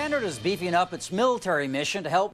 Canada's beefing up its military mission to help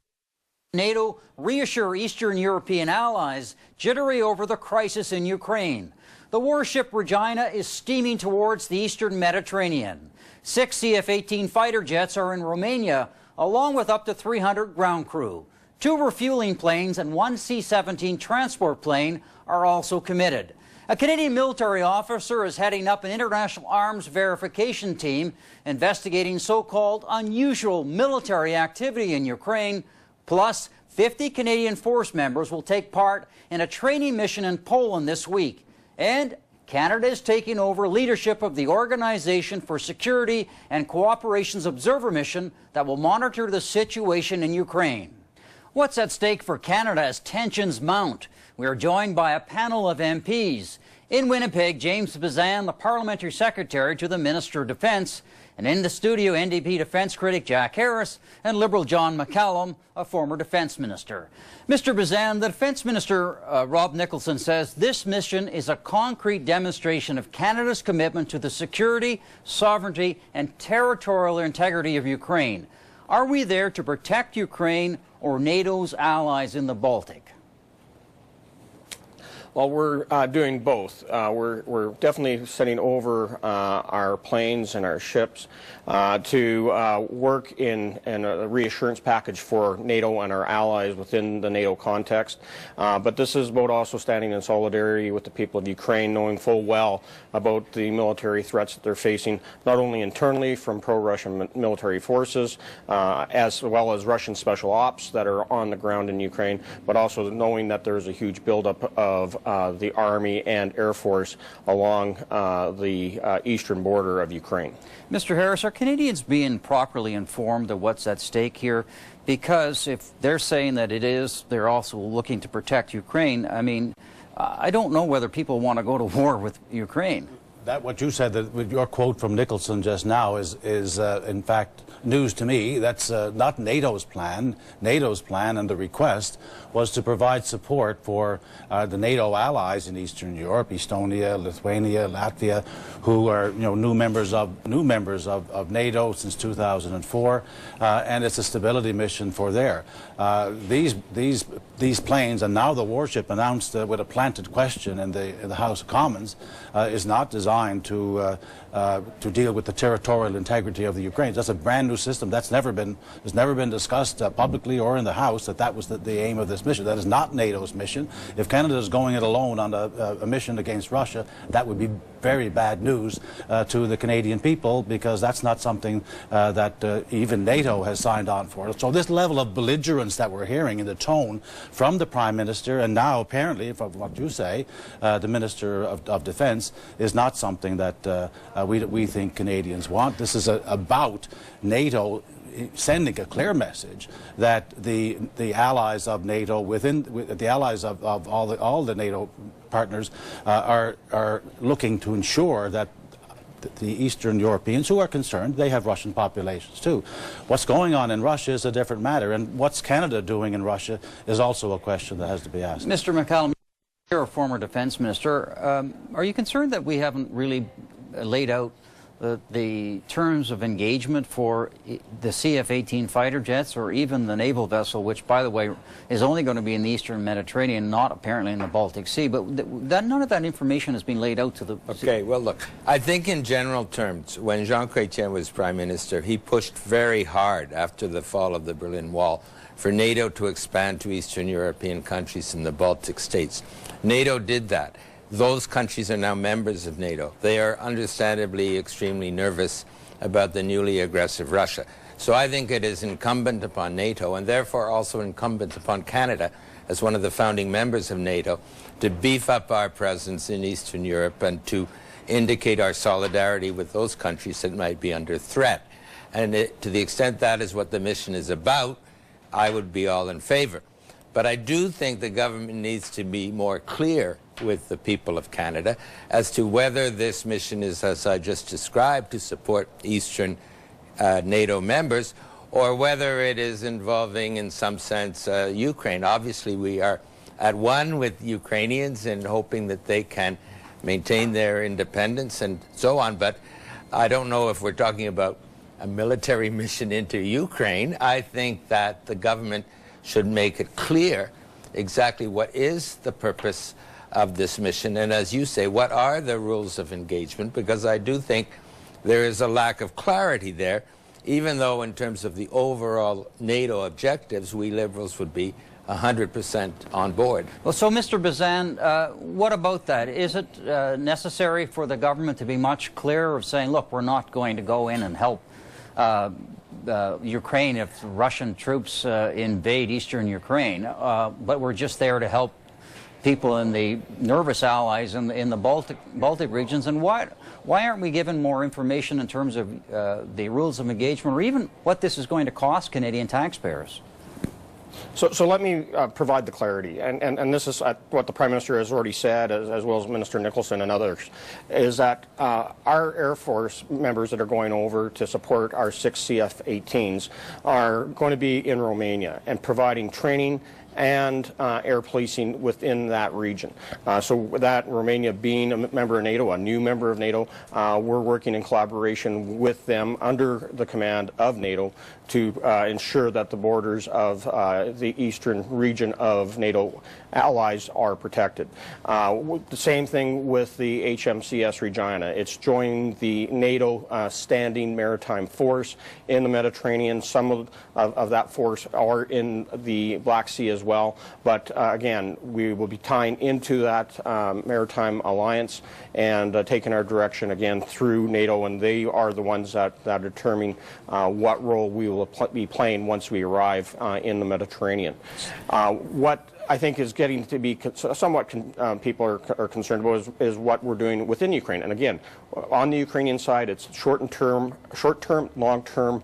NATO reassure Eastern European allies jittery over the crisis in Ukraine. The warship Regina is steaming towards the eastern Mediterranean. 6 CF-18 fighter jets are in Romania, along with up to 300 ground crew. 2 refueling planes and 1 C-17 transport plane are also committed. A Canadian military officer is heading up an international arms verification team investigating so-called unusual military activity in Ukraine. Plus, 50 Canadian force members will take part in a training mission in Poland this week. And Canada is taking over leadership of the Organization for Security and Cooperation's Observer Mission that will monitor the situation in Ukraine. What's at stake for Canada as tensions mount? We are joined by a panel of MPs. In Winnipeg, James Bezan, the Parliamentary Secretary to the Minister of Defence. And in the studio, NDP defence critic Jack Harris and Liberal John McCallum, a former defence minister. Mr. Bezan, the Defence Minister, Rob Nicholson, says this mission is a concrete demonstration of Canada's commitment to the security, sovereignty and territorial integrity of Ukraine. Are we there to protect Ukraine or NATO's allies in the Baltic? Well, we're doing both. We're definitely sending over our planes and our ships to work in a reassurance package for NATO and our allies within the NATO context. But this is about also standing in solidarity with the people of Ukraine, knowing full well about the military threats that they're facing, not only internally from pro-Russian military forces, as well as Russian special ops that are on the ground in Ukraine, but also knowing that there's a huge buildup of the Army and Air Force along the eastern border of Ukraine. Mr. Harris, are Canadians being properly informed of what's at stake here? Because if they're saying that it is, they're also looking to protect Ukraine. I mean, I don't know whether people want to go to war with Ukraine. That what you said, that with your quote from Nicholson just now, is in fact news to me. That's not NATO's plan. NATO's plan and the request was to provide support for the NATO allies in Eastern Europe, Estonia, Lithuania, Latvia, who are new members of NATO since 2004, and it's a stability mission for there. These planes, and now the warship announced with a planted question in the House of Commons, is not designed to deal with the territorial integrity of the Ukraine. That's a brand new system. Has never been discussed publicly or in the House that was the aim of this mission. That is not NATO's mission. If Canada is going it alone on a mission against Russia, that would be very bad news to the Canadian people, because that's not something that even NATO has signed on for. So this level of belligerence that we're hearing in the tone from the Prime Minister, and now apparently, from what you say, the Minister of Defence, is not something that we think Canadians want. This is about NATO sending a clear message that the allies of NATO, the allies of all the NATO partners, are looking to ensure that the Eastern Europeans who are concerned, they have Russian populations too. What's going on in Russia is a different matter, and what's Canada doing in Russia is also a question that has to be asked. Mr. McCallum, you're a former defense minister. Are you concerned that we haven't really laid out the terms of engagement for the CF-18 fighter jets, or even the naval vessel, which, by the way, is only going to be in the Eastern Mediterranean, not apparently in the Baltic Sea? But none of that information has been laid out to the... Okay, well, look, I think in general terms, when Jean Chrétien was Prime Minister, he pushed very hard after the fall of the Berlin Wall for NATO to expand to Eastern European countries and the Baltic states. NATO did that. Those countries are now members of NATO. They are understandably extremely nervous about the newly aggressive Russia. So I think it is incumbent upon NATO, and therefore also incumbent upon Canada, as one of the founding members of NATO, to beef up our presence in Eastern Europe and to indicate our solidarity with those countries that might be under threat. And to the extent that is what the mission is about, I would be all in favor. But I do think the government needs to be more clear with the people of Canada as to whether this mission is, as I just described, to support Eastern NATO members, or whether it is involving, in some sense, Ukraine. Obviously, we are at one with Ukrainians and hoping that they can maintain their independence and so on, but I don't know if we're talking about a military mission into Ukraine. I think that the government should make it clear exactly what is the purpose of this mission, and as you say, what are the rules of engagement, because I do think there is a lack of clarity there, even though in terms of the overall NATO objectives, we Liberals would be 100% on board. Well, so Mr. Bezan, what about that? Is it necessary for the government to be much clearer of saying, look, we're not going to go in and help Ukraine if Russian troops invade eastern Ukraine, but we're just there to help people in the nervous allies in the Baltic regions? And why aren't we given more information in terms of the rules of engagement, or even what this is going to cost Canadian taxpayers? So let me provide the clarity, and this is what the Prime Minister has already said, as well as Minister Nicholson and others, is that our Air Force members that are going over to support our 6 CF-18s are going to be in Romania and providing training and air policing within that region. So that Romania being a member of NATO, a new member of NATO, we're working in collaboration with them under the command of NATO to ensure that the borders of the eastern region of NATO allies are protected. The same thing with the HMCS Regina. It's joining the NATO standing maritime force in the Mediterranean. Some of that force are in the Black Sea as well. But again, we will be tying into that maritime alliance and taking our direction again through NATO, and they are the ones that determine what role we will be playing once we arrive in the Mediterranean. What I think is getting to be somewhat people are concerned about is what we're doing within Ukraine. And again, on the Ukrainian side, it's short-term, long-term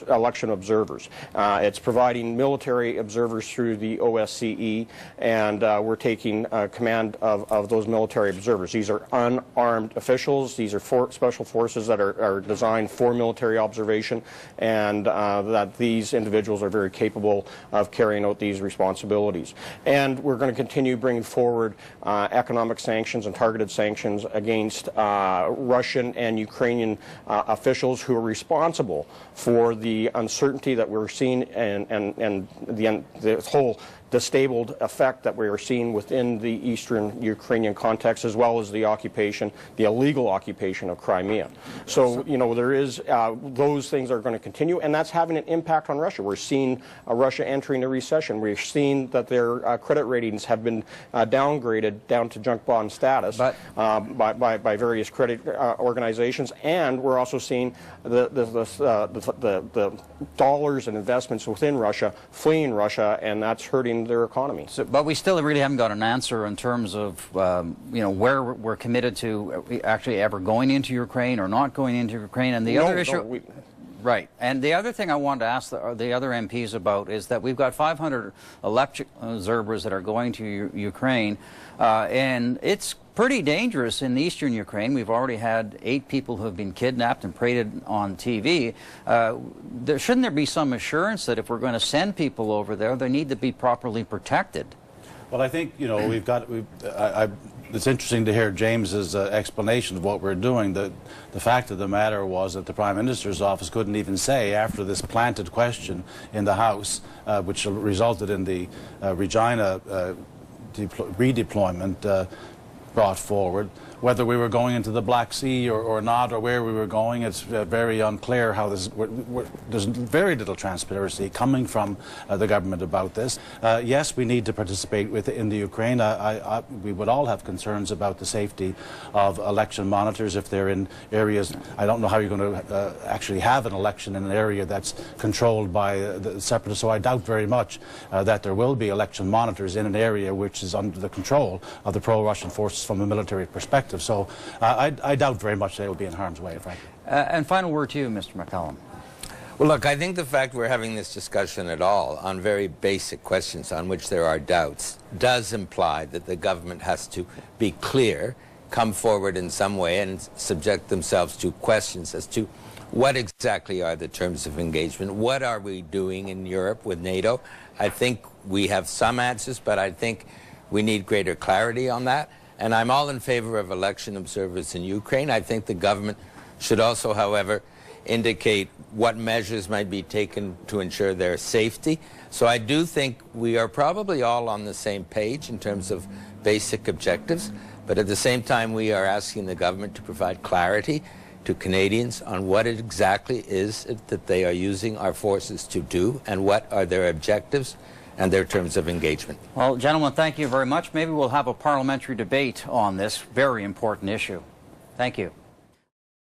election observers. It's providing military observers through the OSCE, and we're taking command of those military observers. These are unarmed officials. These are special forces that are designed for military observation, and that these individuals are very capable of carrying out these responsibilities. And we're going to continue bringing forward economic sanctions and targeted sanctions against Russian and Ukrainian officials who are responsible for the uncertainty that we're seeing and the whole disabled effect that we are seeing within the eastern Ukrainian context, as well as the occupation, the illegal occupation of Crimea. So, you know, there is, those things are going to continue, and that's having an impact on Russia. We're seeing Russia entering a recession. We're seeing that their credit ratings have been downgraded down to junk bond status by various credit organizations, and we're also seeing the dollars and investments within Russia fleeing Russia, and that's hurting their economy. So, but we still really haven't got an answer in terms of you know, where we're committed to actually ever going into Ukraine or not going into Ukraine. And the other issue, right? And the other thing I wanted to ask the other MPs about is that we've got 500 election observers that are going to Ukraine, and it's pretty dangerous in eastern Ukraine. We've already had 8 people who have been kidnapped and paraded on TV. Shouldn't there be some assurance that if we're going to send people over there, they need to be properly protected? Well, I think, you know, it's interesting to hear James's explanation of what we're doing. The fact of the matter was that the Prime Minister's office couldn't even say, after this planted question in the House, which resulted in the Regina redeployment brought forward, whether we were going into the Black Sea or not, or where we were going. It's very unclear how this. There's very little transparency coming from the government about this. Yes, we need to participate in the Ukraine. We would all have concerns about the safety of election monitors if they're in areas. I don't know how you're going to actually have an election in an area that's controlled by the separatists. So I doubt very much that there will be election monitors in an area which is under the control of the pro-Russian forces from a military perspective. So I doubt very much they will be in harm's way, frankly. And final word to you, Mr. McCallum. Well, look, I think the fact we're having this discussion at all on very basic questions on which there are doubts does imply that the government has to be clear, come forward in some way, and subject themselves to questions as to what exactly are the terms of engagement, what are we doing in Europe with NATO. I think we have some answers, but I think we need greater clarity on that. And I'm all in favor of election observers in Ukraine. I think the government should also, however, indicate what measures might be taken to ensure their safety. So I do think we are probably all on the same page in terms of basic objectives, but at the same time we are asking the government to provide clarity to Canadians on what it exactly is that they are using our forces to do and what are their objectives and their terms of engagement. Well, gentlemen, thank you very much. Maybe we'll have a parliamentary debate on this very important issue. Thank you.